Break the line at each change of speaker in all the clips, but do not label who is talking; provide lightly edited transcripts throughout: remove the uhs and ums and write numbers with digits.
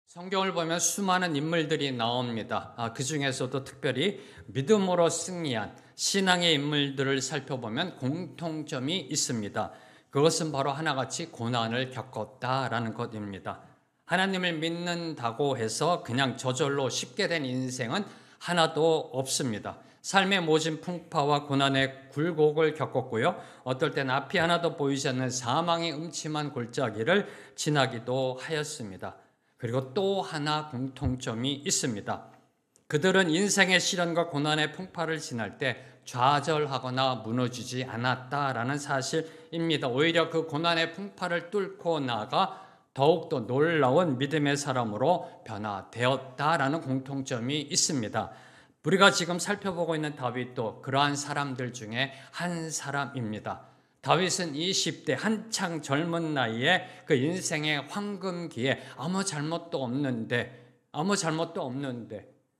성경을 보면 수많은 인물들이 나옵니다. 그 중에서도 특별히 믿음으로 승리한 신앙의 인물들을 살펴보면 공통점이 있습니다. 그것은 바로 하나같이 고난을 겪었다라는 것입니다. 하나님을 믿는다고 해서 그냥 저절로 쉽게 된 인생은 하나도 없습니다. 삶의 모진 풍파와 고난의 굴곡을 겪었고요. 어떨 땐 앞이 하나도 보이지 않는 사망의 음침한 골짜기를 지나기도 하였습니다. 그리고 또 하나 공통점이 있습니다. 그들은 인생의 시련과 고난의 풍파를 지날 때 좌절하거나 무너지지 않았다라는 사실입니다. 오히려 그 고난의 풍파를 뚫고 나가 더욱더 놀라운 믿음의 사람으로 변화되었다라는 공통점이 있습니다. 우리가 지금 살펴보고 있는 다윗도 그러한 사람들 중에 한 사람입니다. 다윗은 20대 한창 젊은 나이에 그 인생의 황금기에 아무 잘못도 없는데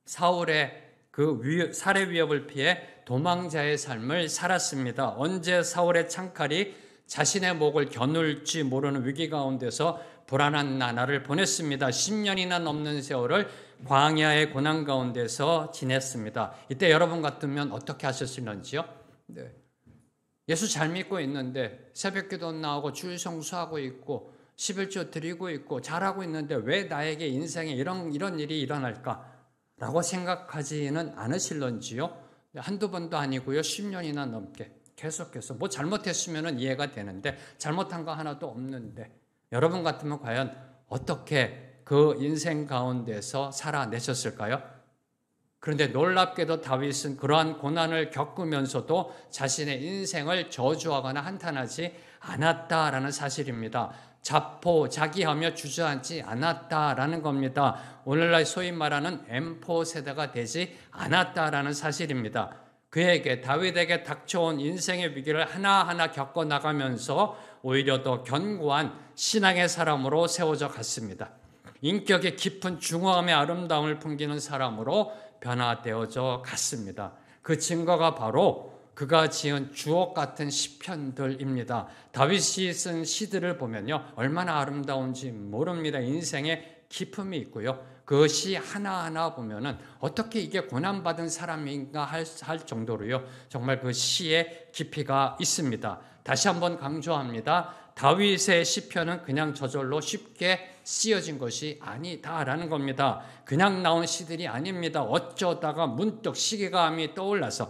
사울의 그 살해 위협을 피해 도망자의 삶을 살았습니다. 언제 사울의 창칼이 자신의 목을 겨눌지 모르는 위기 가운데서 불안한 나날을 보냈습니다. 10년이나 넘는 세월을 광야의 고난 가운데서 지냈습니다. 이때 여러분 같으면 어떻게 하셨을런지요? 네. 예수 잘 믿고 있는데 새벽기도 나오고 주일 성수하고 있고 11조 드리고 있고 잘하고 있는데 왜 나에게 인생에 이런 일이 일어날까? 라고 생각하지는 않으실런지요? 한두 번도 아니고요. 10년이나 넘게 계속해서 뭐 잘못했으면 이해가 되는데 잘못한 거 하나도 없는데 여러분 같으면 과연 어떻게 그 인생 가운데서 살아내셨을까요? 그런데 놀랍게도 다윗은 그러한 고난을 겪으면서도 자신의 인생을 저주하거나 한탄하지 않았다라는 사실입니다. 자포자기하며 주저앉지 않았다라는 겁니다. 오늘날 소위 말하는 M4 세대가 되지 않았다라는 사실입니다. 그에게 다윗에게 닥쳐온 인생의 위기를 하나하나 겪어나가면서 오히려 더 견고한 신앙의 사람으로 세워져 갔습니다. 인격의 깊은 중후함의 아름다움을 풍기는 사람으로 변화되어져 갔습니다. 그 증거가 바로 그가 지은 주옥 같은 시편들입니다. 다윗이 쓴 시들을 보면요, 얼마나 아름다운지 모릅니다. 인생의 기품이 있고요. 그 시 하나하나 보면은 어떻게 이게 고난받은 사람인가 할 정도로요, 정말 그 시에 깊이가 있습니다. 다시 한번 강조합니다. 다윗의 시편은 그냥 저절로 쉽게 쓰여진 것이 아니다라는 겁니다. 그냥 나온 시들이 아닙니다. 어쩌다가 문득 시감이 떠올라서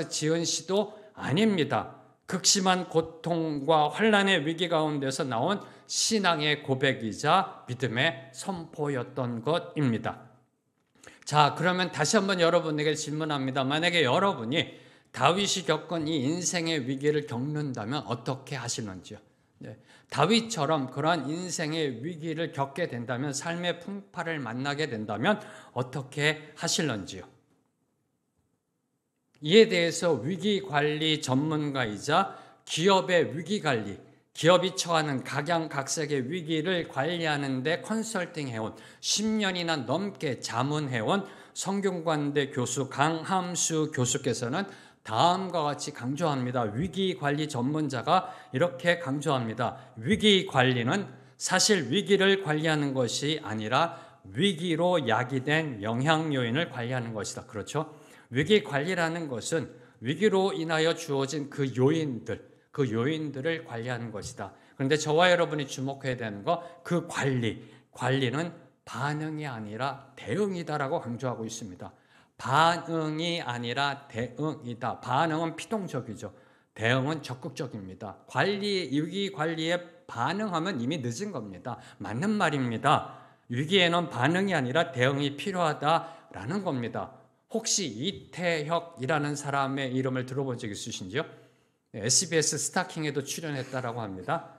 지은 시도 아닙니다. 극심한 고통과 환난의 위기 가운데서 나온 신앙의 고백이자 믿음의 선포였던 것입니다. 자, 그러면 다시 한번 여러분에게 질문합니다. 만약에 여러분이 다윗이 겪은 이 인생의 위기를 겪는다면 어떻게 하시는지요? 네. 다윗처럼 그러한 인생의 위기를 겪게 된다면, 삶의 풍파를 만나게 된다면 어떻게 하실런지요? 이에 대해서 위기관리 전문가이자 기업의 위기관리, 기업이 처하는 각양각색의 위기를 관리하는 데 컨설팅해온 10년이나 넘게 자문해온 성균관대 교수 강함수 교수께서는 다음과 같이 강조합니다. 위기관리 전문자가 이렇게 강조합니다. 위기관리는 사실 위기를 관리하는 것이 아니라 위기로 야기된 영향 요인을 관리하는 것이다. 그렇죠? 위기관리라는 것은 위기로 인하여 주어진 그 요인들을 관리하는 것이다. 그런데 저와 여러분이 주목해야 되는 거, 그 관리는 반응이 아니라 대응이다라고 강조하고 있습니다. 반응이 아니라 대응이다. 반응은 피동적이죠. 대응은 적극적입니다. 위기 관리에 반응하면 이미 늦은 겁니다. 맞는 말입니다. 위기에는 반응이 아니라 대응이 필요하다라는 겁니다. 혹시 이태혁이라는 사람의 이름을 들어본 적 있으신지요? SBS 스타킹에도 출연했다라고 합니다.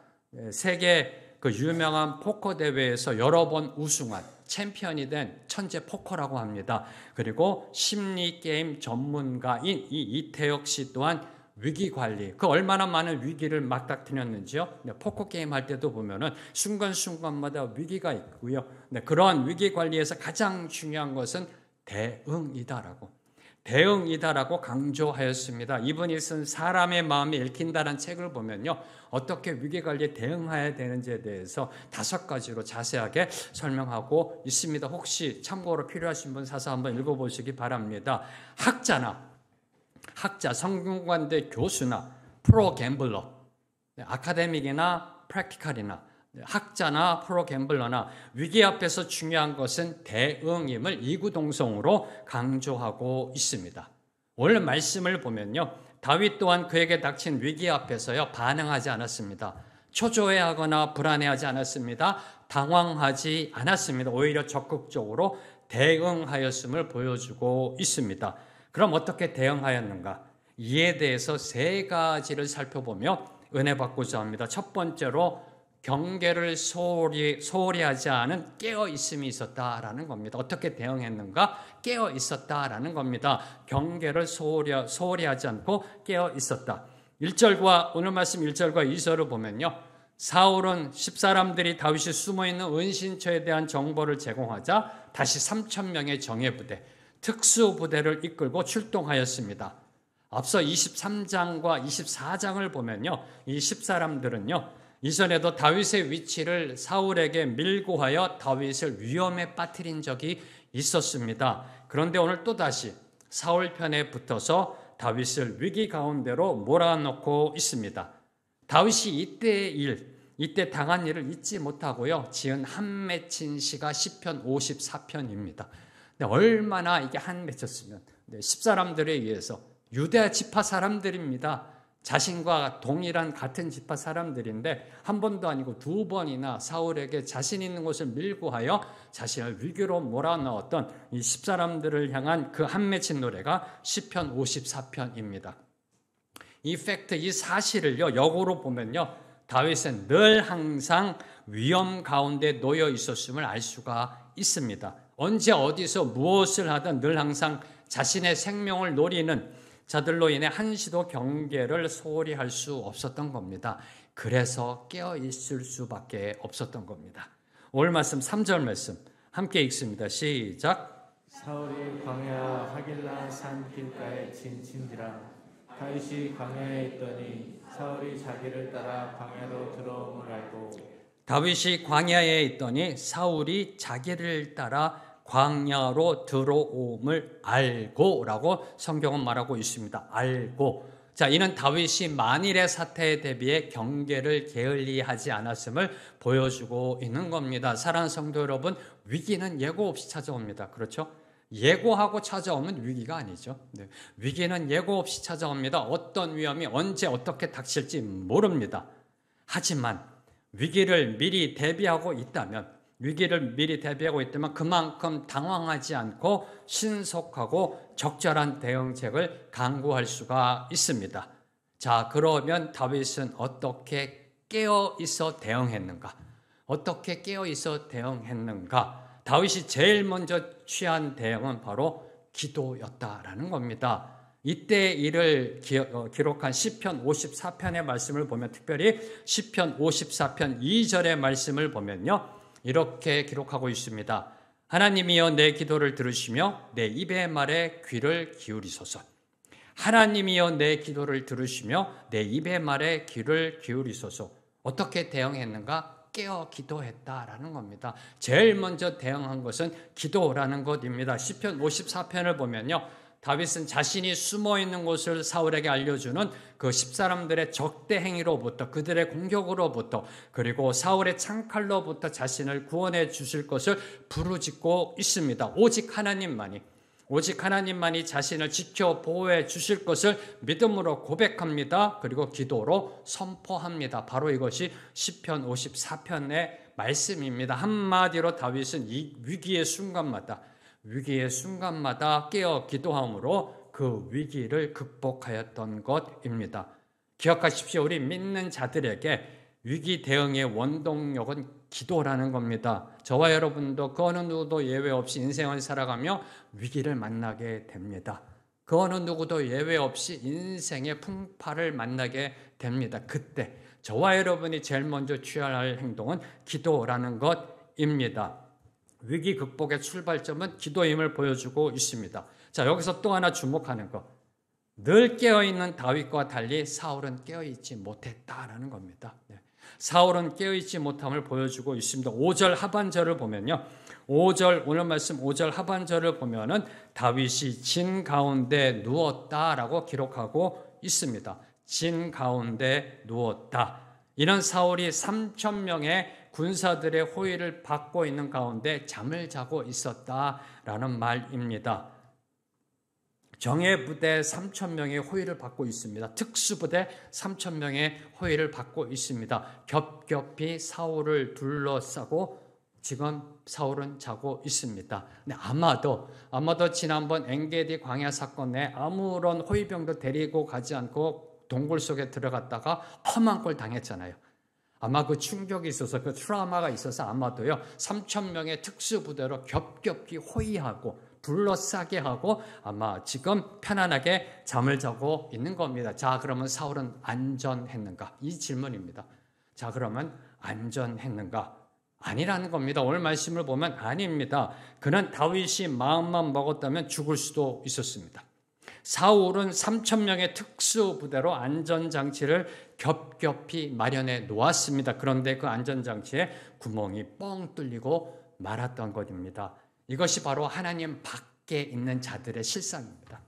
세계 그 유명한 포커 대회에서 여러 번 우승한 챔피언이 된 천재 포커라고 합니다. 그리고 심리 게임 전문가인 이 이태혁 씨 또한 위기 관리, 그 얼마나 많은 위기를 맞닥뜨렸는지요. 포커 게임 할 때도 보면은 순간순간마다 위기가 있고요. 그러한 위기 관리에서 가장 중요한 것은 대응이다라고. 대응이다라고 강조하였습니다. 이분이 쓴 사람의 마음이 읽힌다는 책을 보면요, 어떻게 위기관리에 대응해야 되는지에 대해서 5가지로 자세하게 설명하고 있습니다. 혹시 참고로 필요하신 분 사서 한번 읽어보시기 바랍니다. 학자, 성균관대 교수나 프로 갬블러, 아카데믹이나 프랙티컬이나 학자나 프로 갬블러나 위기 앞에서 중요한 것은 대응임을 이구동성으로 강조하고 있습니다. 오늘 말씀을 보면요, 다윗 또한 그에게 닥친 위기 앞에서요 반응하지 않았습니다. 초조해하거나 불안해하지 않았습니다. 당황하지 않았습니다. 오히려 적극적으로 대응하였음을 보여주고 있습니다. 그럼 어떻게 대응하였는가? 이에 대해서 3가지를 살펴보며 은혜 받고자 합니다. 첫 번째로 경계를 소홀히 하지 않은 깨어있음이 있었다라는 겁니다. 어떻게 대응했는가? 깨어있었다라는 겁니다. 경계를 소홀히 하지 않고 깨어있었다. 1절과 오늘 말씀 1절과 2절을 보면요, 사울은 10사람들이 다윗이 숨어있는 은신처에 대한 정보를 제공하자 다시 3,000명의 정예부대, 특수부대를 이끌고 출동하였습니다. 앞서 23장과 24장을 보면요, 이 10사람들은요 이전에도 다윗의 위치를 사울에게 밀고하여 다윗을 위험에 빠뜨린 적이 있었습니다. 그런데 오늘 또다시 사울 편에 붙어서 다윗을 위기 가운데로 몰아넣고 있습니다. 다윗이 이때 당한 일을 잊지 못하고요, 지은 한 맺힌 시가 시편 54편입니다. 얼마나 이게 한 맺혔으면 10사람들에 의해서 유대 지파 사람들입니다. 자신과 동일한 같은 지파 사람들인데 한 번도 아니고 2번이나 사울에게 자신 있는 곳을 밀고 하여 자신을 위기로 몰아넣었던 이 10사람들을 향한 그 한 맺힌 노래가 시편 54편입니다. 이 팩트, 이 사실을요 역으로 보면요, 다윗은 늘 항상 위험 가운데 놓여 있었음을 알 수가 있습니다. 언제 어디서 무엇을 하든 늘 항상 자신의 생명을 노리는 자들로 인해 한시도 경계를 소홀히 할 수 없었던 겁니다. 그래서 깨어있을 수밖에 없었던 겁니다. 오늘 말씀 3절 말씀 함께 읽습니다. 시작.
사울이 광야 하길라 산 길가에 진친지라. 다윗이 광야에 있더니 사울이 자기를 따라 광야로 들어옴을 알고.
다윗이 광야에 있더니 사울이 자기를 따라 광야로 들어옴을 알고라고 성경은 말하고 있습니다. 알고. 자, 이는 다윗이 만일의 사태에 대비해 경계를 게을리하지 않았음을 보여주고 있는 겁니다. 사랑하는 성도 여러분, 위기는 예고 없이 찾아옵니다. 그렇죠? 예고하고 찾아오면 위기가 아니죠. 네. 위기는 예고 없이 찾아옵니다. 어떤 위험이 언제 어떻게 닥칠지 모릅니다. 하지만 위기를 미리 대비하고 있다면 그만큼 당황하지 않고 신속하고 적절한 대응책을 강구할 수가 있습니다. 자, 그러면 다윗은 어떻게 깨어있어 대응했는가? 다윗이 제일 먼저 취한 대응은 바로 기도였다라는 겁니다. 이때 일을 기록한 시편 54편의 말씀을 보면, 특별히 시편 54편 2절의 말씀을 보면요, 이렇게 기록하고 있습니다. 하나님이여 내 기도를 들으시며 내 입의 말에 귀를 기울이소서. 하나님이여 내 기도를 들으시며 내 입의 말에 귀를 기울이소서. 어떻게 대응했는가? 깨어 기도했다라는 겁니다. 제일 먼저 대응한 것은 기도라는 것입니다. 시편 54편을 보면요, 다윗은 자신이 숨어있는 곳을 사울에게 알려주는 그 10사람들의 적대 행위로부터, 그들의 공격으로부터, 그리고 사울의 창칼로부터 자신을 구원해 주실 것을 부르짖고 있습니다. 오직 하나님만이 자신을 지켜 보호해 주실 것을 믿음으로 고백합니다. 그리고 기도로 선포합니다. 바로 이것이 시편 54편의 말씀입니다. 한마디로 다윗은 이 위기의 순간마다 깨어 기도함으로 그 위기를 극복하였던 것입니다. 기억하십시오. 우리 믿는 자들에게 위기 대응의 원동력은 기도라는 겁니다. 저와 여러분도 그 어느 누구도 예외 없이 인생을 살아가며 위기를 만나게 됩니다. 그 어느 누구도 예외 없이 인생의 풍파를 만나게 됩니다. 그때 저와 여러분이 제일 먼저 취해야 할 행동은 기도라는 것입니다. 위기 극복의 출발점은 기도임을 보여주고 있습니다. 자, 여기서 또 하나 주목하는 거. 늘 깨어있는 다윗과 달리 사울은 깨어있지 못했다라는 겁니다. 사울은 깨어있지 못함을 보여주고 있습니다. 5절 하반절을 보면요. 5절, 오늘 말씀 5절 하반절을 보면은 다윗이 진 가운데 누웠다라고 기록하고 있습니다. 진 가운데 누웠다. 이는 사울이 3,000명의 군사들의 호위를 받고 있는 가운데 잠을 자고 있었다라는 말입니다. 정예부대 3,000명의 호위를 받고 있습니다. 특수부대 3,000명의 호위를 받고 있습니다. 겹겹이 사울을 둘러싸고 지금 사울은 자고 있습니다. 근데 아마도 지난번 엔게디 광야 사건 내 아무런 호위병도 데리고 가지 않고 동굴 속에 들어갔다가 험한 꼴 당했잖아요. 아마 그 충격이 있어서 그 트라우마가 있어서 아마도요 3,000명의 특수부대로 겹겹이 호위하고 둘러싸게 하고 아마 지금 편안하게 잠을 자고 있는 겁니다. 자, 그러면 사울은 안전했는가? 이 질문입니다. 자, 그러면 안전했는가? 아니라는 겁니다. 오늘 말씀을 보면 아닙니다. 그는 다윗이 마음만 먹었다면 죽을 수도 있었습니다. 사울은 3,000명의 특수부대로 안전장치를 겹겹이 마련해 놓았습니다. 그런데 그 안전장치에 구멍이 뻥 뚫리고 말았던 것입니다. 이것이 바로 하나님 밖에 있는 자들의 실상입니다.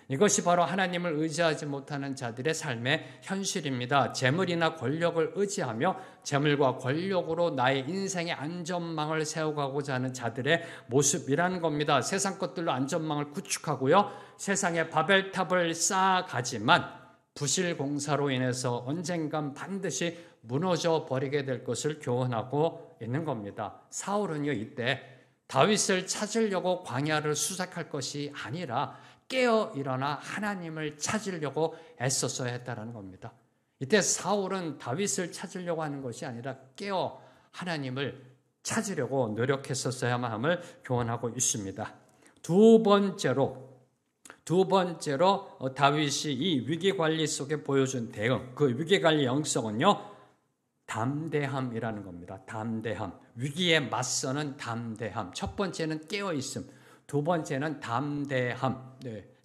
이것이 바로 하나님을 의지하지 못하는 자들의 삶의 현실입니다. 재물이나 권력을 의지하며 재물과 권력으로 나의 인생의 안전망을 세워가고자 하는 자들의 모습이라는 겁니다. 세상 것들로 안전망을 구축하고요. 세상의 바벨탑을 쌓아가지만 부실공사로 인해서 언젠간 반드시 무너져 버리게 될 것을 교훈하고 있는 겁니다. 사울은요, 이때 다윗을 찾으려고 광야를 수색할 것이 아니라 깨어 일어나 하나님을 찾으려고 애썼어야 했다는 겁니다. 이때 사울은 다윗을 찾으려고 하는 것이 아니라 깨어 하나님을 찾으려고 노력했었어야만 함을 교훈하고 있습니다. 두 번째로 다윗이 이 위기관리 속에 보여준 대응, 그 위기관리 영성은요, 담대함이라는 겁니다. 담대함. 위기에 맞서는 담대함. 첫 번째는 깨어있음. 두 번째는 담대함.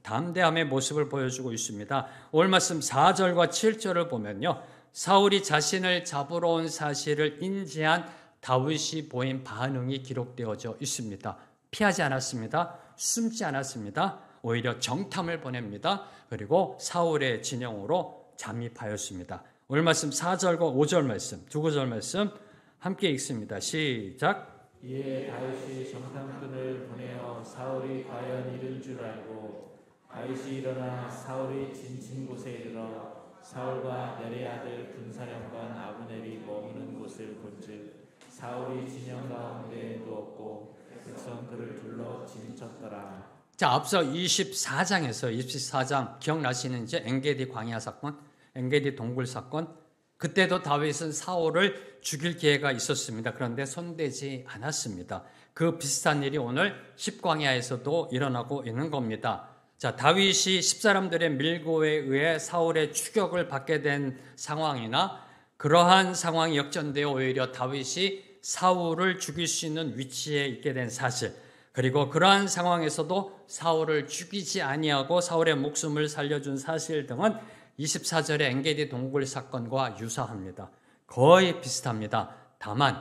담대함의 모습을 보여주고 있습니다. 오늘 말씀 4절과 7절을 보면요. 사울이 자신을 잡으러 온 사실을 인지한 다윗이 보인 반응이 기록되어져 있습니다. 피하지 않았습니다. 숨지 않았습니다. 오히려 정탐을 보냅니다. 그리고 사울의 진영으로 잠입하였습니다. 오늘 말씀 4절과 5절 말씀, 두 구절 말씀 함께 읽습니다. 시작.
이에 다윗이 정탐꾼을 보내어 사울이 과연 이른 줄 알고 다윗이 일어나 사울이 진친 곳에 이르러 사울과 내레 아들 군사령관 아브넬이 머무는 곳을 본즉 사울이 진영 가운데 누웠고 백성 그를 둘러 진쳤더라.
자, 앞서 24장 기억나시는지 엔게디 광야 사건, 엔게디 동굴 사건, 그때도 다윗은 사울을 죽일 기회가 있었습니다. 그런데 손대지 않았습니다. 그 비슷한 일이 오늘 십광야에서도 일어나고 있는 겁니다. 자, 다윗이 십사람들의 밀고에 의해 사울의 추격을 받게 된 상황이나 그러한 상황이 역전되어 오히려 다윗이 사울을 죽일 수 있는 위치에 있게 된 사실, 그리고 그러한 상황에서도 사울을 죽이지 아니하고 사울의 목숨을 살려준 사실 등은 24절의 엔게디 동굴 사건과 유사합니다. 거의 비슷합니다. 다만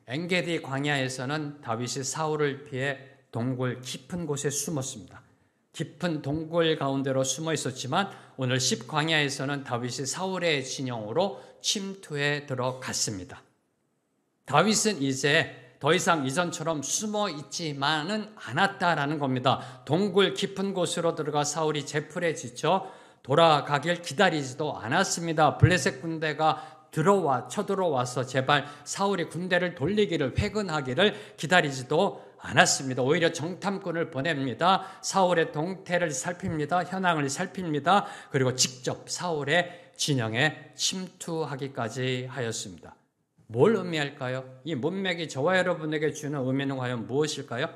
엔게디 광야에서는 다윗이 사울을 피해 동굴 깊은 곳에 숨었습니다. 깊은 동굴 가운데로 숨어 있었지만 오늘 십광야에서는 다윗이 사울의 진영으로 침투해 들어갔습니다. 다윗은 이제 더 이상 이전처럼 숨어 있지만은 않았다라는 겁니다. 동굴 깊은 곳으로 들어가 사울이 제풀에 지쳐 돌아가길 기다리지도 않았습니다. 블레셋 군대가 쳐들어와서 제발 사울이 군대를 돌리기를, 회근하기를 기다리지도 않았습니다. 오히려 정탐꾼을 보냅니다. 사울의 동태를 살핍니다. 현황을 살핍니다. 그리고 직접 사울의 진영에 침투하기까지 하였습니다. 뭘 의미할까요? 이 문맥이 저와 여러분에게 주는 의미는 과연 무엇일까요?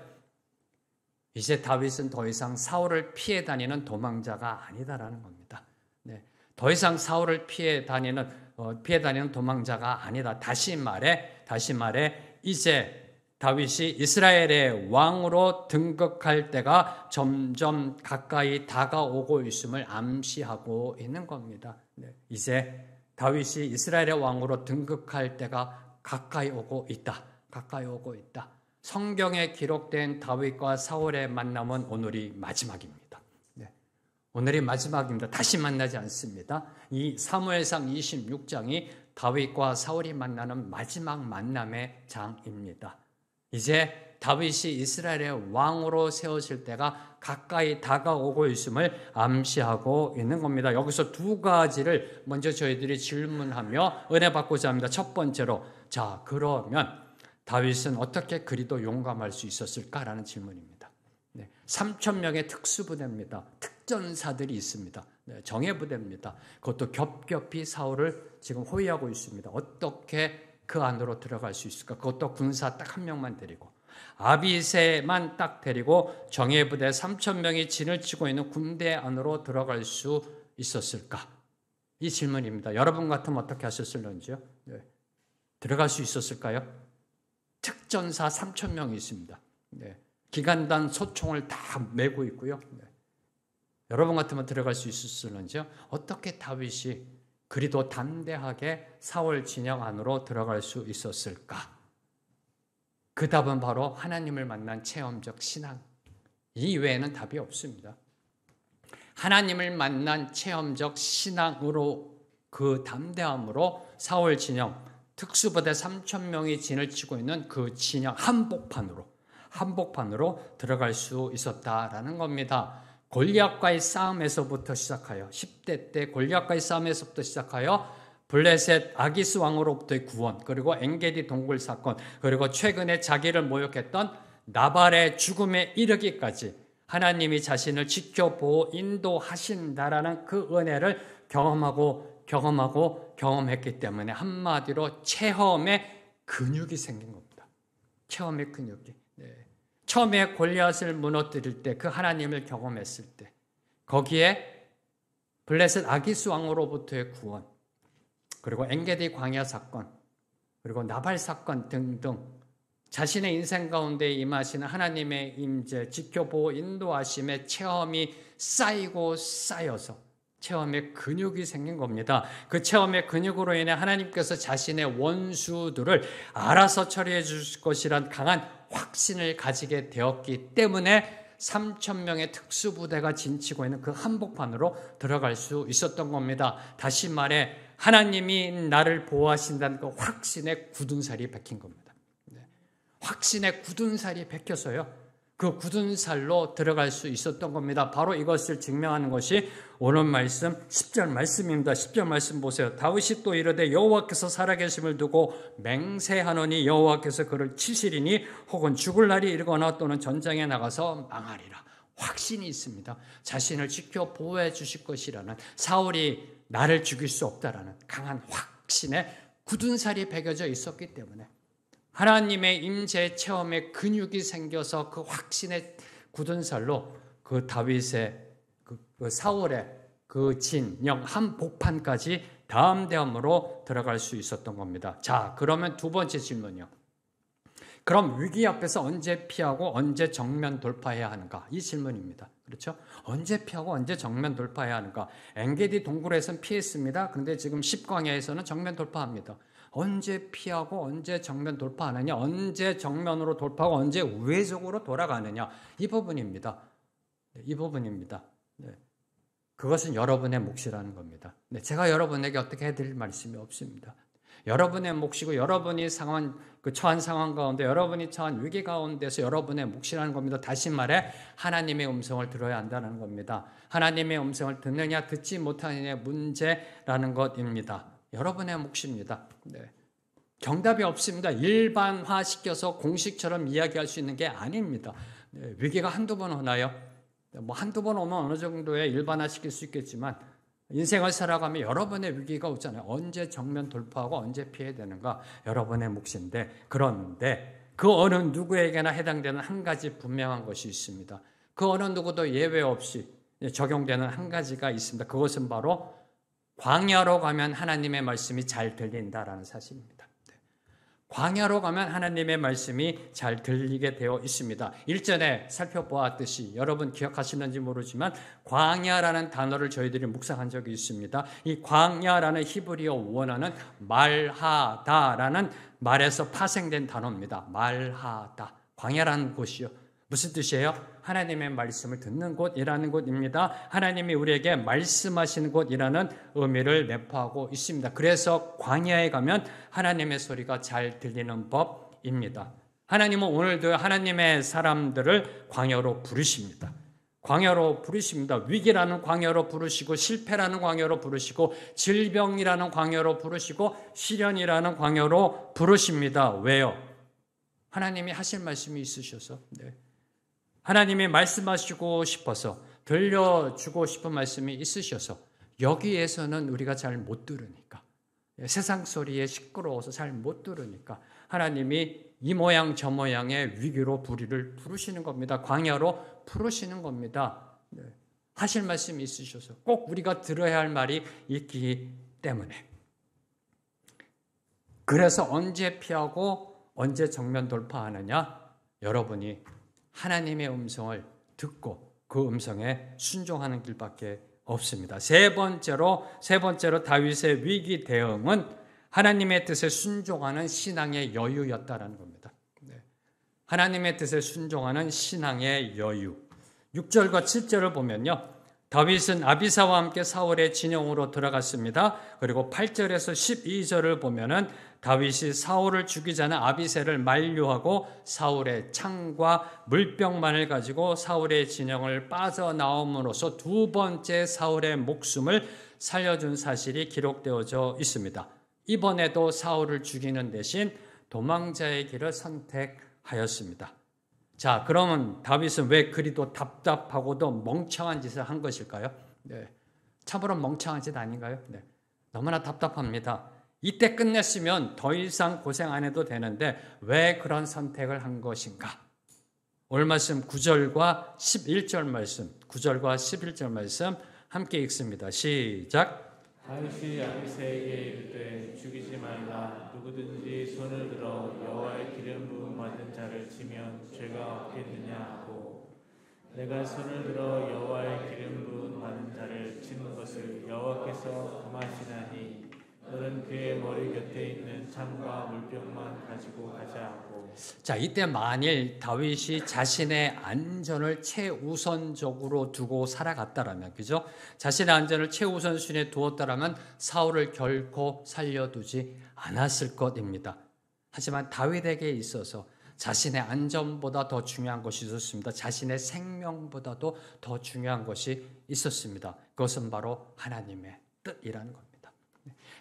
이제 다윗은 더 이상 사울을 피해 다니는 도망자가 아니다라는 겁니다. 네, 더 이상 사울을 피해 다니는 도망자가 아니다. 다시 말해 이제 다윗이 이스라엘의 왕으로 등극할 때가 점점 가까이 다가오고 있음을 암시하고 있는 겁니다. 이제 다윗이 이스라엘의 왕으로 등극할 때가 가까이 오고 있다. 가까이 오고 있다. 성경에 기록된 다윗과 사울의 만남은 오늘이 마지막입니다. 오늘이 마지막입니다. 다시 만나지 않습니다. 이 사무엘상 26장이 다윗과 사울이 만나는 마지막 만남의 장입니다. 이제 다윗이 이스라엘의 왕으로 세워질 때가 가까이 다가오고 있음을 암시하고 있는 겁니다. 여기서 두 가지를 먼저 저희들이 질문하며 은혜 받고자 합니다. 첫 번째로, 자, 그러면 다윗은 어떻게 그리도 용감할 수 있었을까라는 질문입니다. 3,000명의 특수부대입니다. 특전사들이 있습니다. 정예부대입니다. 그것도 겹겹이 사울을 지금 호위하고 있습니다. 어떻게 그 안으로 들어갈 수 있을까? 그것도 군사 딱 한 명만 데리고, 아비새만 딱 데리고 정예부대 3,000명이 진을 치고 있는 군대 안으로 들어갈 수 있었을까? 이 질문입니다. 여러분 같으면 어떻게 하셨을런지요? 들어갈 수 있었을까요? 특전사 3,000명이 있습니다. 기관단 소총을 다 메고 있고요. 여러분 같으면 들어갈 수 있었을런지요? 어떻게 다윗이 그리도 담대하게 사울 진영 안으로 들어갈 수 있었을까? 그 답은 바로 하나님을 만난 체험적 신앙. 이 외에는 답이 없습니다. 하나님을 만난 체험적 신앙으로, 그 담대함으로 사울 진영, 특수부대 3,000명이 진을 치고 있는 그 진영 한복판으로 들어갈 수 있었다라는 겁니다. 골리앗과의 싸움에서부터 시작하여 10대 때 골리앗과의 싸움에서부터 시작하여 블레셋 아기스 왕으로부터의 구원, 그리고 엔게디 동굴 사건, 그리고 최근에 자기를 모욕했던 나발의 죽음에 이르기까지 하나님이 자신을 지켜보고 인도하신다라는 그 은혜를 경험했기 때문에 한마디로 체험의 근육이 생긴 겁니다. 체험의 근육이. 처음에 골리앗을 무너뜨릴 때, 그 하나님을 경험했을 때, 거기에 블레셋 아기스 왕으로부터의 구원, 그리고 엔게디 광야 사건, 그리고 나발 사건 등등 자신의 인생 가운데 임하시는 하나님의 임재, 지켜보고 인도하심의 체험이 쌓이고 쌓여서 체험의 근육이 생긴 겁니다. 그 체험의 근육으로 인해 하나님께서 자신의 원수들을 알아서 처리해 주실 것이란 강한 확신을 가지게 되었기 때문에 3,000명의 특수부대가 진치고 있는 그 한복판으로 들어갈 수 있었던 겁니다. 다시 말해 하나님이 나를 보호하신다는 그 확신의 굳은 살이 박힌 겁니다. 확신의 굳은 살이 박혀서요, 그 굳은 살로 들어갈 수 있었던 겁니다. 바로 이것을 증명하는 것이 오늘 말씀 10절 말씀입니다. 10절 말씀 보세요. 다윗이 또 이르되 여호와께서 살아계심을 두고 맹세하노니 여호와께서 그를 치시리니 혹은 죽을 날이 이르거나 또는 전장에 나가서 망하리라. 확신이 있습니다. 자신을 지켜 보호해 주실 것이라는, 사울이 나를 죽일 수 없다라는 강한 확신에 굳은 살이 배겨져 있었기 때문에 하나님의 임재 체험의 근육이 생겨서 그 확신의 굳은 살로 그 다윗의 그 사울의 그 진영 한복판까지 담대함으로 들어갈 수 있었던 겁니다. 자, 그러면 두 번째 질문이요. 그럼 위기 앞에서 언제 피하고 언제 정면 돌파해야 하는가? 이 질문입니다. 그렇죠? 언제 피하고 언제 정면 돌파해야 하는가? 엔게디 동굴에서는 피했습니다. 그런데 지금 십광야에서는 정면 돌파합니다. 언제 피하고 언제 정면 돌파하느냐, 언제 정면으로 돌파하고 언제 우회적으로 돌아가느냐, 이 부분입니다. 이 부분입니다. 그것은 여러분의 몫이라는 겁니다. 제가 여러분에게 어떻게 해드릴 말씀이 없습니다. 여러분의 몫이고 여러분이 처한 상황 가운데, 여러분이 처한 위기 가운데서 여러분의 몫이라는 겁니다. 다시 말해 하나님의 음성을 들어야 한다는 겁니다. 하나님의 음성을 듣느냐 듣지 못하느냐의 문제라는 것입니다. 여러분의 몫입니다. 정답이 없습니다. 일반화시켜서 공식처럼 이야기할 수 있는 게 아닙니다. 위기가 한두 번 오나요? 한두 번 오면 어느 정도의 일반화시킬 수 있겠지만 인생을 살아가면 여러분의 위기가 오잖아요. 언제 정면 돌파하고 언제 피해야 되는가, 여러분의 몫인데, 그런데 그 어느 누구에게나 해당되는 한 가지 분명한 것이 있습니다. 그 어느 누구도 예외 없이 적용되는 한 가지가 있습니다. 그것은 바로 광야로 가면 하나님의 말씀이 잘 들린다라는 사실입니다. 광야로 가면 하나님의 말씀이 잘 들리게 되어 있습니다. 일전에 살펴보았듯이 여러분 기억하시는지 모르지만 광야라는 단어를 저희들이 묵상한 적이 있습니다. 이 광야라는 히브리어 원어는 말하다라는 말에서 파생된 단어입니다. 말하다. 광야라는 곳이요. 무슨 뜻이에요? 하나님의 말씀을 듣는 곳이라는 곳입니다. 하나님이 우리에게 말씀하시는 곳이라는 의미를 내포하고 있습니다. 그래서 광야에 가면 하나님의 소리가 잘 들리는 법입니다. 하나님은 오늘도 하나님의 사람들을 광야로 부르십니다. 광야로 부르십니다. 위기라는 광야로 부르시고 실패라는 광야로 부르시고 질병이라는 광야로 부르시고 시련이라는 광야로 부르십니다. 왜요? 하나님이 하실 말씀이 있으셔서. 네. 하나님이 말씀하시고 싶어서 들려주고 싶은 말씀이 있으셔서 여기에서는 우리가 잘 못 들으니까 세상 소리에 시끄러워서 잘 못 들으니까 하나님이 이 모양 저 모양의 위기로 우리를 부르시는 겁니다. 광야로 부르시는 겁니다. 네. 하실 말씀이 있으셔서 꼭 우리가 들어야 할 말이 있기 때문에 그래서 언제 피하고 언제 정면 돌파하느냐? 여러분이 하나님의 음성을 듣고 그 음성에 순종하는 길밖에 없습니다. 세 번째로 다윗의 위기 대응은 하나님의 뜻에 순종하는 신앙의 여유였다라는 겁니다. 네. 하나님의 뜻에 순종하는 신앙의 여유. 6절과 7절을 보면요. 다윗은 아비사와 함께 사울의 진영으로 들어갔습니다. 그리고 8절에서 12절을 보면은 다윗이 사울을 죽이자는 아비새를 만류하고 사울의 창과 물병만을 가지고 사울의 진영을 빠져나옴으로써 두 번째 사울의 목숨을 살려준 사실이 기록되어져 있습니다. 이번에도 사울을 죽이는 대신 도망자의 길을 선택하였습니다. 자, 그러면 다윗은 왜 그리도 답답하고도 멍청한 짓을 한 것일까요? 네. 참으로 멍청한 짓 아닌가요? 네. 너무나 답답합니다. 이때 끝냈으면 더 이상 고생 안 해도 되는데 왜 그런 선택을 한 것인가? 오늘 말씀 9절과 11절 말씀, 9절과 11절 말씀 함께 읽습니다. 시작.
다윗이 아비새에게 이르되 죽이지 말라. 누구든지 손을 들어 여호와의 기름 부음 받은 자를 치면 죄가 없겠느냐 하고 내가 손을 들어 여호와의 기름 부음 받은 자를 치는 것을 여호와께서 금하시나니 너는 그의 머리 곁에 있는 창과 물병만 가지고 가자 하고.
자, 이때 만일 다윗이 자신의 안전을 최우선적으로 두고 살아갔다라면, 그죠? 자신의 안전을 최우선순위에 두었다라면 사울을 결코 살려두지 않았을 것입니다. 하지만 다윗에게 있어서 자신의 안전보다 더 중요한 것이 있었습니다. 자신의 생명보다도 더 중요한 것이 있었습니다. 그것은 바로 하나님의 뜻이라는 겁니다.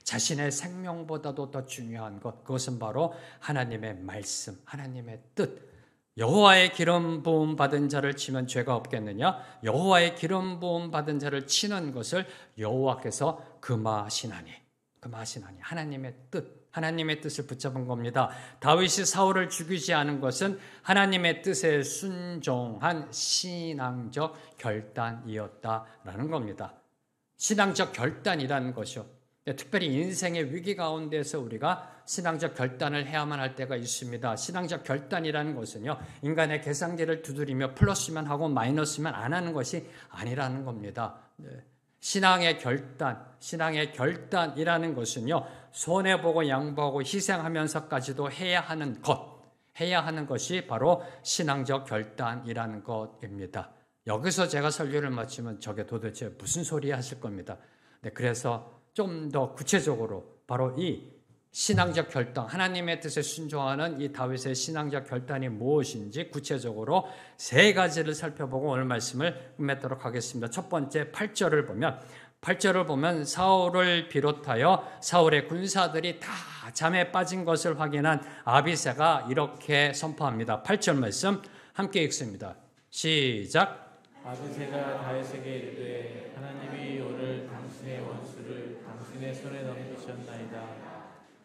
자신의 생명보다도 더 중요한 것, 그것은 바로 하나님의 말씀, 하나님의 뜻. 여호와의 기름 부음 받은 자를 치면 죄가 없겠느냐? 여호와의 기름 부음 받은 자를 치는 것을 여호와께서 금하시나니 하나님의 뜻, 하나님의 뜻을 붙잡은 겁니다. 다윗이 사울을 죽이지 않은 것은 하나님의 뜻에 순종한 신앙적 결단이었다라는 겁니다. 신앙적 결단이라는 것이요. 특별히 인생의 위기 가운데서 우리가 신앙적 결단을 해야만 할 때가 있습니다. 신앙적 결단이라는 것은요, 인간의 계산기를 두드리며 플러스만 하고 마이너스만 안 하는 것이 아니라는 겁니다. 네. 신앙의 결단이라는 것은요, 손해보고 양보하고 희생하면서까지도 해야 하는 것이 바로 신앙적 결단이라는 것입니다. 여기서 제가 설교를 마치면 저게 도대체 무슨 소리 하실 겁니다. 네, 그래서 좀 더 구체적으로 바로 이 신앙적 결단, 하나님의 뜻에 순종하는 이 다윗의 신앙적 결단이 무엇인지 구체적으로 세 가지를 살펴보고 오늘 말씀을 맺도록 하겠습니다. 첫 번째 8절을 보면 사울을 비롯하여 사울의 군사들이 다 잠에 빠진 것을 확인한 아비새가 이렇게 선포합니다. 8절 말씀 함께 읽습니다. 시작.
아비새가 다윗에게 이르되 하나님이 오늘 당신의 원수를 당신의 손에 넘기셨나이다.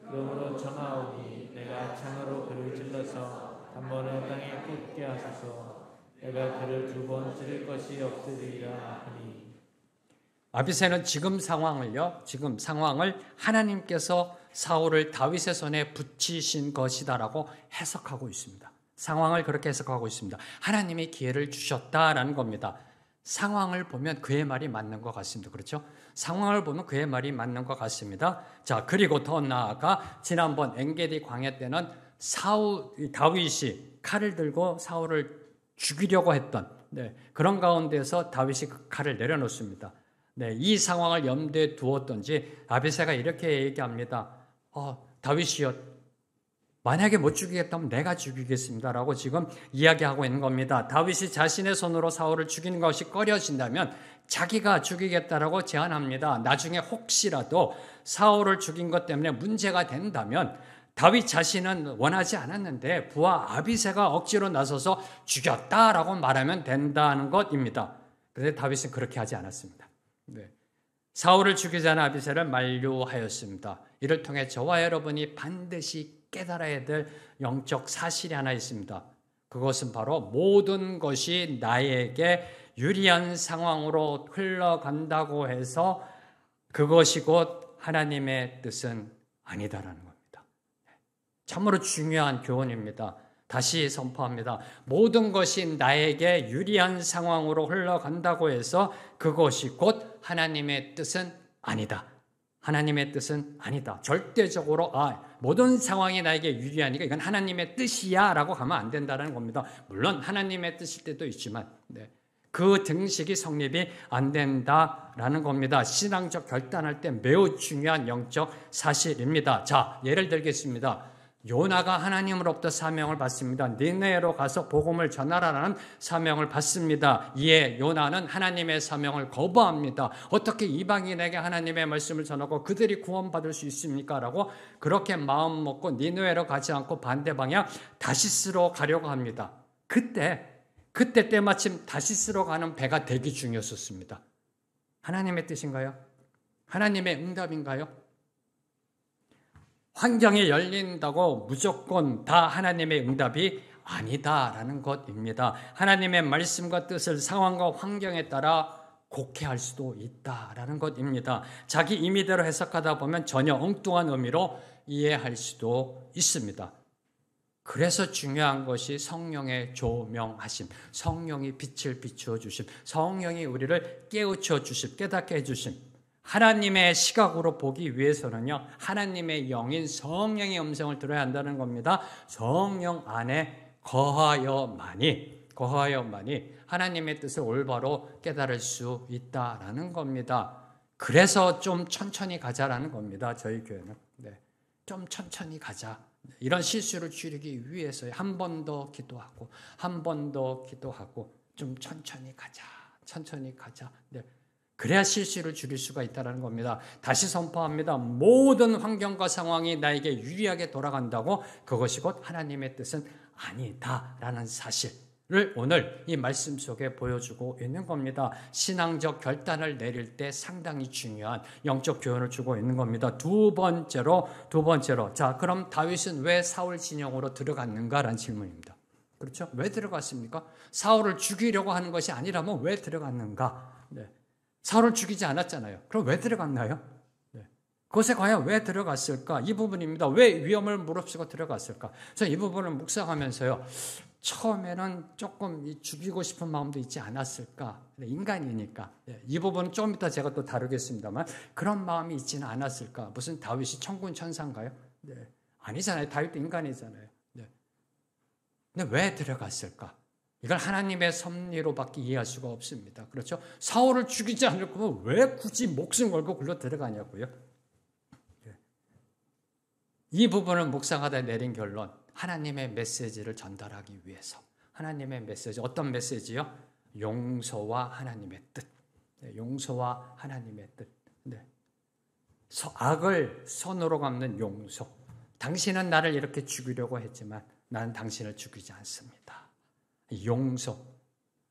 그러므로 청하오니 내가 창으로 그를 찔러서 한 번은 땅에 꽂게 하소서. 내가 그를 두 번 찌를 것이 없으리라 하니.
아비새는 지금 상황을 하나님께서 사울을 다윗의 손에 붙이신 것이다라고 해석하고 있습니다. 상황을 그렇게 해석하고 있습니다. 하나님이 기회를 주셨다라는 겁니다. 상황을 보면 그의 말이 맞는 것 같습니다. 그렇죠? 상황을 보면 그의 말이 맞는 것 같습니다. 자, 그리고 더 나아가 지난번 엔게디 광야 때는 다윗이 칼을 들고 사울을 죽이려고 했던 그런 가운데서 다윗이 그 칼을 내려놓습니다. 이 상황을 염두에 두었던지 아비새가 이렇게 얘기합니다. 다윗이여, 만약에 못 죽이겠다면 내가 죽이겠습니다라고 지금 이야기하고 있는 겁니다. 다윗이 자신의 손으로 사울을 죽이는 것이 꺼려진다면 자기가 죽이겠다라고 제안합니다. 나중에 혹시라도 사울을 죽인 것 때문에 문제가 된다면 다윗 자신은 원하지 않았는데 부하 아비새가 억지로 나서서 죽였다라고 말하면 된다는 것입니다. 그런데 다윗은 그렇게 하지 않았습니다. 사울을 죽이자는 아비새를 만류하였습니다. 이를 통해 저와 여러분이 반드시 깨달아야 될 영적 사실이 하나 있습니다. 그것은 바로 모든 것이 나에게 유리한 상황으로 흘러간다고 해서 그것이 곧 하나님의 뜻은 아니다라는 겁니다. 참으로 중요한 교훈입니다. 다시 선포합니다. 모든 것이 나에게 유리한 상황으로 흘러간다고 해서 그것이 곧 하나님의 뜻은 아니다. 하나님의 뜻은 아니다. 절대적으로 모든 상황이 나에게 유리하니까 이건 하나님의 뜻이야 라고 하면 안 된다는 겁니다. 물론 하나님의 뜻일 때도 있지만 그 등식이 성립이 안 된다라는 겁니다. 신앙적 결단할 때 매우 중요한 영적 사실입니다. 자, 예를 들겠습니다. 요나가 하나님으로부터 사명을 받습니다. 니느웨로 가서 복음을 전하라는 사명을 받습니다. 이에 요나는 하나님의 사명을 거부합니다. 어떻게 이방인에게 하나님의 말씀을 전하고 그들이 구원받을 수 있습니까? 라고 그렇게 마음 먹고 니느웨로 가지 않고 반대 방향 다시스로 가려고 합니다. 그때 때마침 다시스로 가는 배가 대기 중이었었습니다. 하나님의 뜻인가요? 하나님의 응답인가요? 환경이 열린다고 무조건 다 하나님의 응답이 아니다라는 것입니다. 하나님의 말씀과 뜻을 상황과 환경에 따라 곡해할 수도 있다라는 것입니다. 자기 임의대로 해석하다 보면 전혀 엉뚱한 의미로 이해할 수도 있습니다. 그래서 중요한 것이 성령의 조명하심, 성령이 빛을 비추어 주심, 성령이 우리를 깨우쳐 주심, 깨닫게 해주심. 하나님의 시각으로 보기 위해서는요, 하나님의 영인 성령의 음성을 들어야 한다는 겁니다. 성령 안에 거하여만이 하나님의 뜻을 올바로 깨달을 수 있다라는 겁니다. 그래서 좀 천천히 가자라는 겁니다. 저희 교회는 좀 천천히 가자. 이런 실수를 줄이기 위해서 한 번 더 기도하고 한 번 더 기도하고 좀 천천히 가자. 그래야 실수를 줄일 수가 있다는 겁니다. 다시 선포합니다. 모든 환경과 상황이 나에게 유리하게 돌아간다고 그것이 곧 하나님의 뜻은 아니다라는 사실을 오늘 이 말씀 속에 보여주고 있는 겁니다. 신앙적 결단을 내릴 때 상당히 중요한 영적 교훈을 주고 있는 겁니다. 두 번째로 자, 그럼 다윗은 왜 사울 진영으로 들어갔는가라는 질문입니다. 그렇죠? 왜 들어갔습니까? 사울을 죽이려고 하는 것이 아니라면 왜 들어갔는가? 사울을 죽이지 않았잖아요. 그럼 왜 들어갔나요? 그것에 과연 왜 들어갔을까? 이 부분입니다. 왜 위험을 무릅쓰고 들어갔을까? 저는 이 부분을 묵상하면서요, 처음에는 조금 죽이고 싶은 마음도 있지 않았을까? 인간이니까. 이 부분은 좀 이따 제가 또 다루겠습니다만 그런 마음이 있지는 않았을까? 무슨 다윗이 천군 천사인가요? 아니잖아요. 다윗도 인간이잖아요. 근데 왜 들어갔을까? 이걸 하나님의 섭리로밖에 이해할 수가 없습니다. 그렇죠? 사울을 죽이지 않을 거면 왜 굳이 목숨 걸고 굴러 들어가냐고요? 이 부분을 묵상하다 내린 결론, 하나님의 메시지를 전달하기 위해서. 하나님의 메시지, 어떤 메시지요? 용서와 하나님의 뜻. 용서와 하나님의 뜻. 악을 선으로 갚는 용서. 당신은 나를 이렇게 죽이려고 했지만 나는 당신을 죽이지 않습니다. 용서.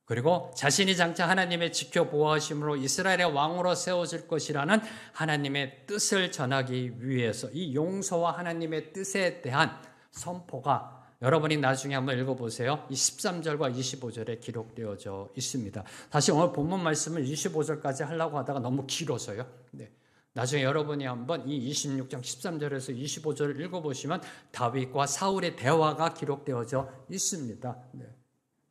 그리고 자신이 장차 하나님의 지켜보호하심으로 이스라엘의 왕으로 세워질 것이라는 하나님의 뜻을 전하기 위해서 이 용서와 하나님의 뜻에 대한 선포가 여러분이 나중에 한번 읽어보세요. 이 13절과 25절에 기록되어져 있습니다. 다시 오늘 본문 말씀을 25절까지 하려고 하다가 너무 길어서요. 네. 나중에 여러분이 한번 이 26장 13절에서 25절을 읽어보시면 다윗과 사울의 대화가 기록되어져 있습니다. 네.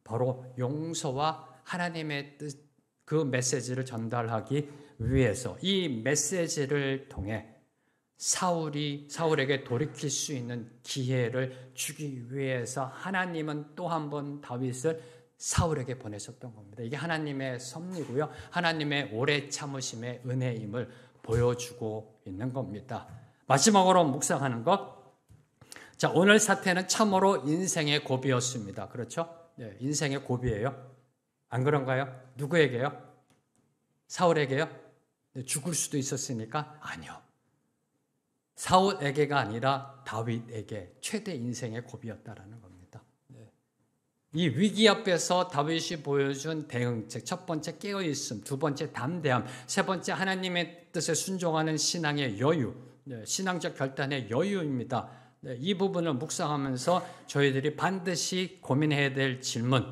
바로 용서와 하나님의 뜻, 그 메시지를 전달하기 위해서 이 메시지를 통해 사울에게 돌이킬 수 있는 기회를 주기 위해서 하나님은 또 한 번 다윗을 사울에게 보내셨던 겁니다. 이게 하나님의 섭리고요. 하나님의 오래 참으심의 은혜임을 보여주고 있는 겁니다. 마지막으로 묵상하는 것. 자, 오늘 사태는 참으로 인생의 고비였습니다. 그렇죠? 네, 인생의 고비예요. 안 그런가요? 누구에게요? 사울에게요? 네, 죽을 수도 있었으니까? 아니요. 사울에게가 아니라 다윗에게 최대 인생의 고비였다라는 겁니다. 네. 이 위기 앞에서 다윗이 보여준 대응책, 첫 번째 깨어있음, 두 번째 담대함, 세 번째 하나님의 뜻에 순종하는 신앙의 여유, 네, 신앙적 결단의 여유입니다. 네, 이 부분을 묵상하면서 저희들이 반드시 고민해야 될 질문,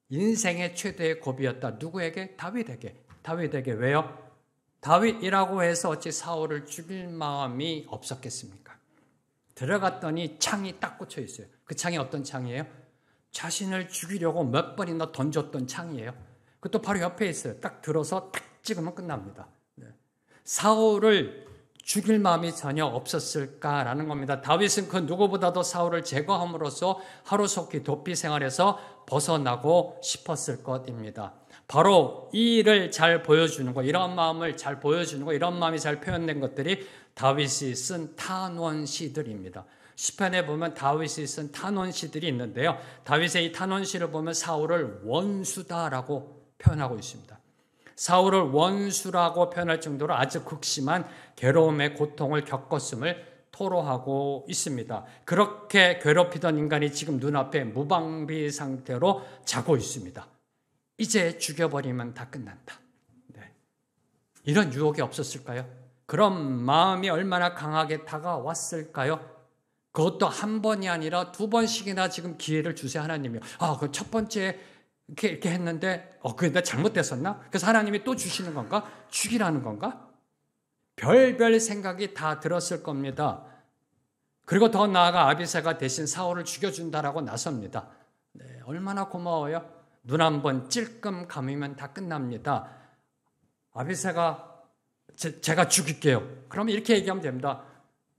인생의 최대의 고비였다. 누구에게? 다윗에게. 다윗에게. 왜요? 다윗이라고 해서 어찌 사울을 죽일 마음이 없었겠습니까? 들어갔더니 창이 딱 꽂혀 있어요. 그 창이 어떤 창이에요? 자신을 죽이려고 몇 번이나 던졌던 창이에요. 그것도 바로 옆에 있어요. 딱 들어서 딱 찍으면 끝납니다. 네. 사울을 죽일 마음이 전혀 없었을까라는 겁니다. 다윗은 그 누구보다도 사울을 제거함으로써 하루속히 도피 생활에서 벗어나고 싶었을 것입니다. 바로 이 일을 잘 보여주는 것, 이런 마음을 잘 보여주는 것, 이런 마음이 잘 표현된 것들이 다윗이 쓴 탄원시들입니다. 시편에 보면 다윗이 쓴 탄원시들이 있는데요. 다윗의 이 탄원시를 보면 사울을 원수다라고 표현하고 있습니다. 사울을 원수라고 표현할 정도로 아주 극심한 괴로움의 고통을 겪었음을 토로하고 있습니다. 그렇게 괴롭히던 인간이 지금 눈앞에 무방비 상태로 자고 있습니다. 이제 죽여버리면 다 끝난다. 네. 이런 유혹이 없었을까요? 그런 마음이 얼마나 강하게 다가왔을까요? 그것도 한 번이 아니라 두 번씩이나 지금 기회를 주세요, 하나님이. 그 첫 번째 이렇게 했는데, 그게 내가 잘못됐었나? 그래서 하나님이 또 주시는 건가? 죽이라는 건가? 별별 생각이 다 들었을 겁니다. 그리고 더 나아가 아비새가 대신 사울을 죽여준다라고 나섭니다. 네, 얼마나 고마워요? 눈 한 번 찔끔 감으면 다 끝납니다. 아비새가 제가 죽일게요. 그러면 이렇게 얘기하면 됩니다.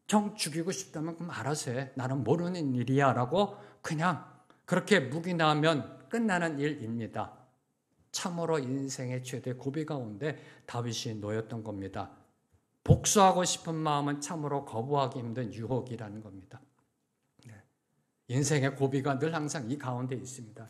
정 죽이고 싶다면 그럼 알아서 해. 나는 모르는 일이야 라고 그냥 그렇게 묵인하면 끝나는 일입니다. 참으로 인생의 최대 고비 가운데 다윗이 놓였던 겁니다. 복수하고 싶은 마음은 참으로 거부하기 힘든 유혹이라는 겁니다. 인생의 고비가 늘 항상 이 가운데 있습니다.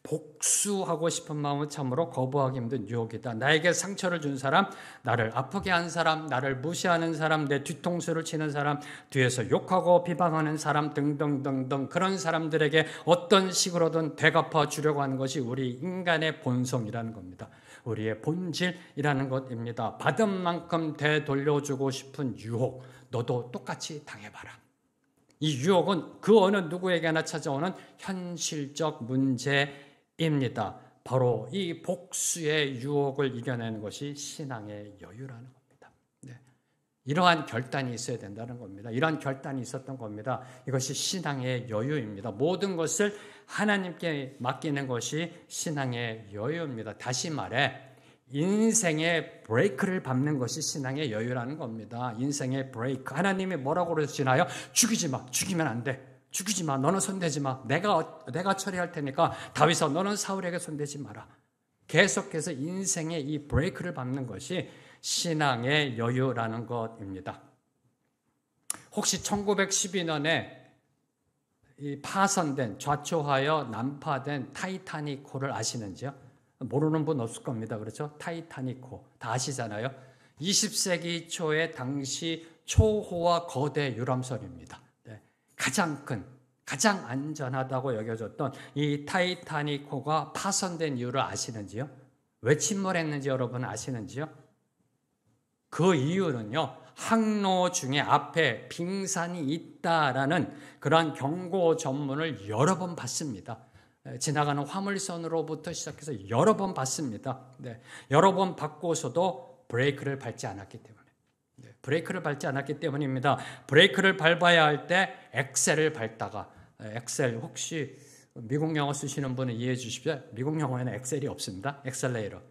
복수하고 싶은 마음은 참으로 거부하기 힘든 유혹이다. 나에게 상처를 준 사람, 나를 아프게 한 사람, 나를 무시하는 사람, 내 뒤통수를 치는 사람, 뒤에서 욕하고 비방하는 사람 등등등등 그런 사람들에게 어떤 식으로든 되갚아 주려고 하는 것이 우리 인간의 본성이라는 겁니다. 우리의 본질이라는 것입니다. 받은 만큼 되돌려주고 싶은 유혹, 너도 똑같이 당해봐라. 이 유혹은 그 어느 누구에게나 찾아오는 현실적 문제입니다. 바로 이 복수의 유혹을 이겨내는 것이 신앙의 여유라는 겁니다. 네. 이러한 결단이 있어야 된다는 겁니다. 이러한 결단이 있었던 겁니다. 이것이 신앙의 여유입니다. 모든 것을 하나님께 맡기는 것이 신앙의 여유입니다. 다시 말해 인생의 브레이크를 밟는 것이 신앙의 여유라는 겁니다. 인생의 브레이크. 하나님이 뭐라고 그러시나요? 죽이지 마. 죽이면 안 돼. 죽이지 마. 너는 손대지 마. 내가 처리할 테니까 다윗아 너는 사울에게 손대지 마라. 계속해서 인생의 이 브레이크를 밟는 것이 신앙의 여유라는 것입니다. 혹시 1912년에 이 파손된 좌초하여 난파된 타이타닉호를 아시는지요? 모르는 분 없을 겁니다. 그렇죠? 타이타닉호 다 아시잖아요. 20세기 초에 당시 초호화 거대 유람선입니다. 네. 가장 큰, 가장 안전하다고 여겨졌던 이 타이타닉호가 파손된 이유를 아시는지요? 왜 침몰했는지 여러분 아시는지요? 그 이유는요. 항로 중에 앞에 빙산이 있다라는 그러한 경고 전문을 여러 번 받습니다. 지나가는 화물선으로부터 시작해서 여러 번 받습니다. 네, 여러 번 받고서도 브레이크를 밟지 않았기 때문에. 브레이크를 밟지 않았기 때문입니다. 브레이크를 밟아야 할 때 엑셀을 밟다가, 엑셀 혹시 미국 영어 쓰시는 분은 이해해 주십시오. 미국 영어에는 엑셀이 없습니다. 엑셀레이터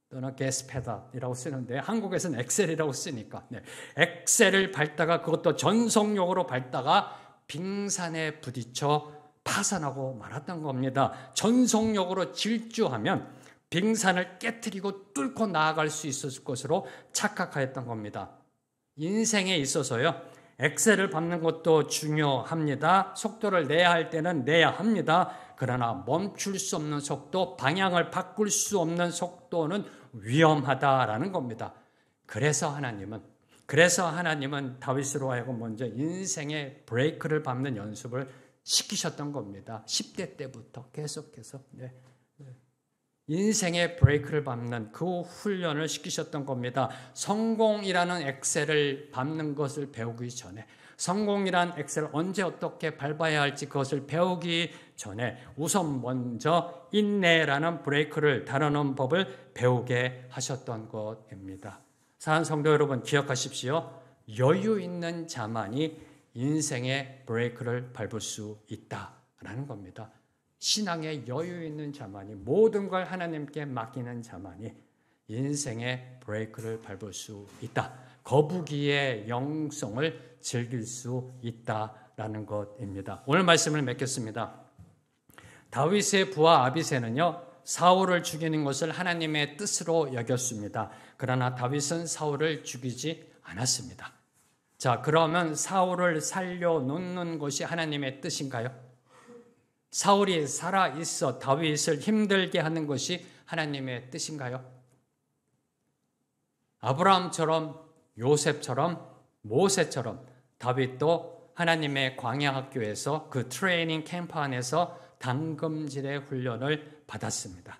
또는 게스 페달이라고 쓰는데 한국에서는 엑셀이라고 쓰니까, 네, 엑셀을 밟다가 그것도 전속력으로 밟다가 빙산에 부딪혀 파산하고 말았던 겁니다. 전속력으로 질주하면 빙산을 깨트리고 뚫고 나아갈 수 있었을 것으로 착각하였던 겁니다. 인생에 있어서요, 엑셀을 밟는 것도 중요합니다. 속도를 내야 할 때는 내야 합니다. 그러나 멈출 수 없는 속도, 방향을 바꿀 수 없는 속도는 위험하다라는 겁니다. 그래서 하나님은 다윗으로 하여금 먼저 인생의 브레이크를 밟는 연습을 시키셨던 겁니다. 10대 때부터 계속해서. 네. 인생의 브레이크를 밟는 그 훈련을 시키셨던 겁니다. 성공이라는 엑셀을 밟는 것을 배우기 전에, 성공이라는 엑셀을 언제 어떻게 밟아야 할지 그것을 배우기 전에 우선 먼저 인내라는 브레이크를 다루는 법을 배우게 하셨던 것입니다. 사랑하는 성도 여러분, 기억하십시오. 여유 있는 자만이 인생의 브레이크를 밟을 수 있다라는 겁니다. 신앙에 여유 있는 자만이, 모든 걸 하나님께 맡기는 자만이 인생의 브레이크를 밟을 수 있다. 거북이의 영성을 즐길 수 있다라는 것입니다. 오늘 말씀을 맺겠습니다. 다윗의 부하 아비새는요, 사울을 죽이는 것을 하나님의 뜻으로 여겼습니다. 그러나 다윗은 사울을 죽이지 않았습니다. 자, 그러면 사울을 살려놓는 것이 하나님의 뜻인가요? 사울이 살아있어 다윗을 힘들게 하는 것이 하나님의 뜻인가요? 아브라함처럼, 요셉처럼, 모세처럼 다윗도 하나님의 광야 학교에서 그 트레이닝 캠프 안에서 당금질의 훈련을 받았습니다.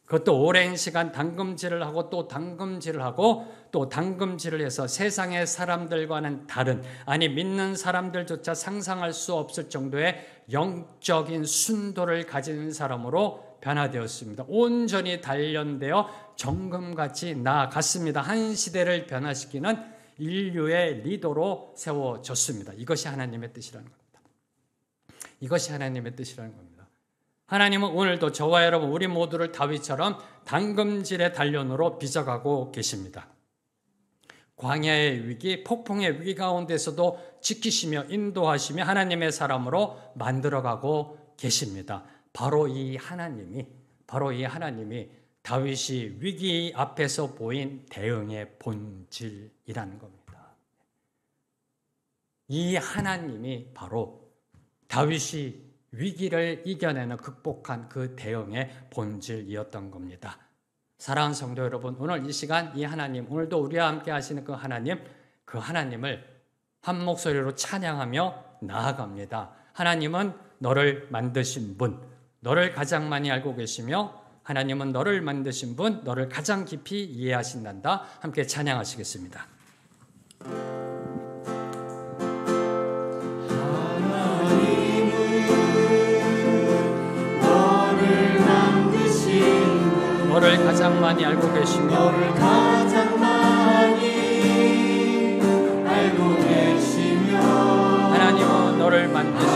그것도 오랜 시간 당금질을 하고 또 당금질을 하고 또 당금질을 해서 세상의 사람들과는 다른, 아니 믿는 사람들조차 상상할 수 없을 정도의 영적인 순도를 가진 사람으로 변화되었습니다. 온전히 단련되어 정금같이 나아갔습니다. 한 시대를 변화시키는 인류의 리더로 세워졌습니다. 이것이 하나님의 뜻이라는 겁니다. 이것이 하나님의 뜻이라는 겁니다. 하나님은 오늘도 저와 여러분 우리 모두를 다윗처럼 당금질의 단련으로 빚어가고 계십니다. 광야의 위기, 폭풍의 위기 가운데서도 지키시며 인도하시며 하나님의 사람으로 만들어가고 계십니다. 바로 이 하나님이 다윗이 위기 앞에서 보인 대응의 본질이라는 겁니다. 이 하나님이 바로 다윗이 위기를 이겨내는, 극복한 그 대응의 본질이었던 겁니다. 사랑하는 성도 여러분, 오늘 이 시간 이 하나님, 오늘도 우리와 함께 하시는 그 하나님을 한 목소리로 찬양하며 나아갑니다. 하나님은 너를 만드신 분, 너를 가장 많이 알고 계시며 하나님은 너를 만드신 분, 너를 가장 깊이 이해하신단다. 함께 찬양하시겠습니다. 너를 가장 많이 알고 계시며
너를 가장 많이 알고 계시며
하나님은 너를 만드신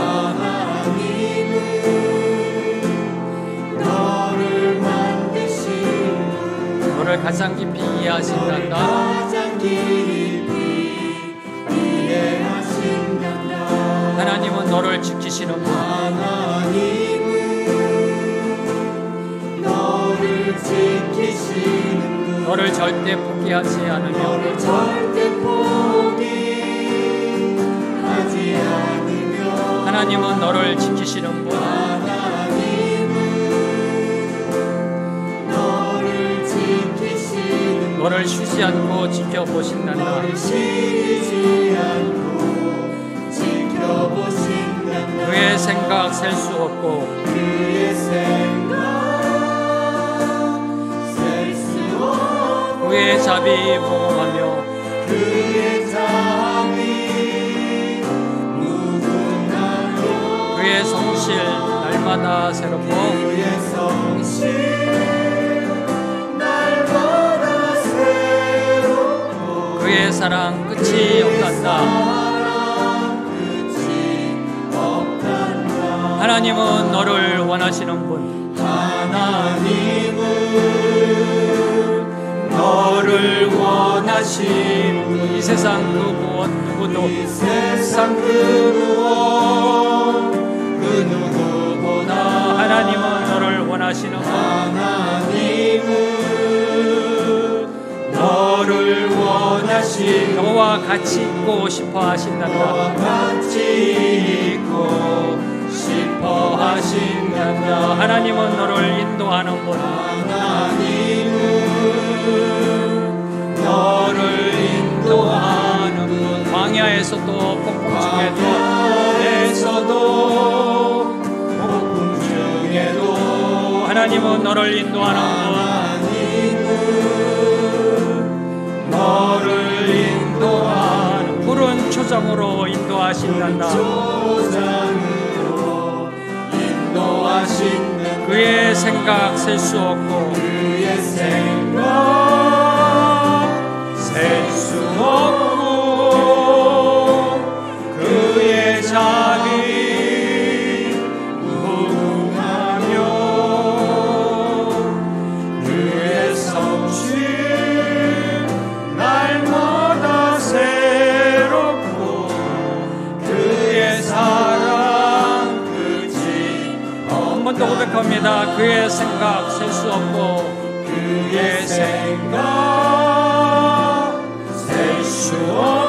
너를 만드신
너를 가장 깊이 이해하신단다.
가장 깊이 이해하신단다.
하나님은 너를 지키시는 분,
지키시는
너를 절대 포기하지 않으며
너를 절대 포기하지 않으며
하나님은 너를 지키시는 분,
하나님은 너를 지키시는
너를 쉬지 않고 지켜보신단다.
너를 쉬지 않고 지켜보신단다.
그의 생각 셀 수 없고
그의 생각
그의 자비 보응하며
그의 자비
성실 날마다 새롭고
그의 성실 날마다 새롭고
그의 사랑 끝이 없단다. 하나님은 너를 원하시는 분,
하나님은 너를 원하시는 분,
이 세상 그 무엇 누구도
이 세상 그 무엇 그 누구보다
하나님은 너를 원하시는 분,
하나님은 너를 원하시는
너와 같이 있고 싶어 하신단다.
같이 있고 싶어 하신단다.
하나님은 너를 인도하는 분,
하나님은 너를 인도하는 분,
광야에서도 폭풍 중에도
광야에서도 폭풍 중에도
하나님은 너를 인도하는
하나님은 너를 인도하는
분, 푸른 초장으로 인도하신단다.
조장으로 인도하시는
그의 생각 셀 수 없고
그의 생각 셀 수 없고 그의 자비 무궁하며 그의 성실 날마다 새롭고 그의 사랑 끝이
한 번 더 고백합니다. 그의 생각 셀 수 없고
그의 생각 셀 수 없고